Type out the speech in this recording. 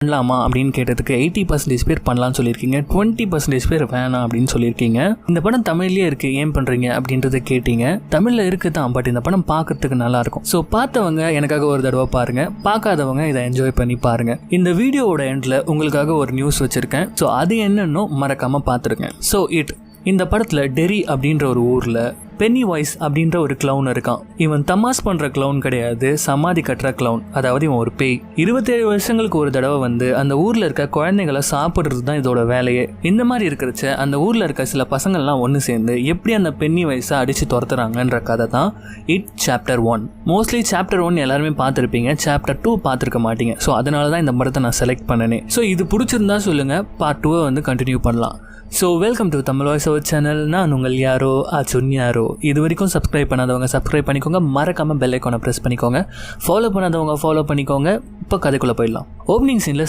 பண்ணலாமா அப்படின்னு கேட்டதுக்கு 80% பேர் பண்ணலாம்னு சொல்லியிருக்கீங்க, 20% பேர் வேணாம் அப்படின்னு சொல்லியிருக்கீங்க. இந்த படம் தமிழ்லேயே இருக்கு, ஏன் பண்றீங்க அப்படின்றத கேட்டீங்க. தமிழ்ல இருக்கு தான், பட் இந்த படம் பார்க்கறதுக்கு நல்லா இருக்கும். ஸோ பார்த்தவங்க எனக்காக ஒரு தடவை பாருங்க, பார்க்காதவங்க இதை என்ஜாய் பண்ணி பாருங்க. இந்த வீடியோவோட எண்ட்ல உங்களுக்காக ஒரு நியூஸ் வச்சிருக்கேன். ஸோ அது என்னன்னு மறக்காம பார்த்துருங்க. ஸோ இந்த படத்துல டெரி அப்படின்ற ஒரு ஊர்ல பென்னி வாய்ஸ் அப்படின்ற ஒரு கிளவுன் இருக்கான். இவன் தமாஸ் பண்ற கிளவுன் கிடையாது, சமாதி கட்டுற கிளவுன். அதாவது இவன் ஒரு பேய். 27 வருஷங்களுக்கு ஒரு தடவை வந்து அந்த ஊர்ல இருக்க குழந்தைகளை சாப்பிடுறது தான் இதோட வேலையே. இந்த மாதிரி இருக்கிறச்ச அந்த ஊர்ல இருக்க சில பசங்கள்லாம் ஒன்று சேர்ந்து எப்படி அந்த பென்னி வாய்ஸை அடிச்சு துரத்துறாங்கன்ற கதை தான் இட் சாப்டர் 1. மோஸ்ட்லி சாப்டர் 1 எல்லாருமே பார்த்துருப்பீங்க, சாப்டர் 2 பார்த்துருக்க மாட்டீங்க. ஸோ அதனால தான் இந்த படத்தை நான் செலக்ட் பண்ணனே. ஸோ இது பிடிச்சிருந்தா சொல்லுங்க, பார்ட் 2 வந்து கண்டினியூ பண்ணலாம். So welcome to Tamil voice over channel. நான் உங்கள் யாரோ யாரோ. இது வரைக்கும் சப்ஸ்கிரைப் பண்ணாதவங்க சப்ஸ்கிரைப் பண்ணிக்கோங்க, மறக்காமல் பெல் ஐக்கானை ப்ரெஸ் பண்ணிக்கோங்க. ஃபாலோ பண்ணாதவங்க ஃபாலோ பண்ணிக்கோங்க. இப்போ கதைக்குள்ளே போயிடலாம். ஓப்பனிங் சீனில்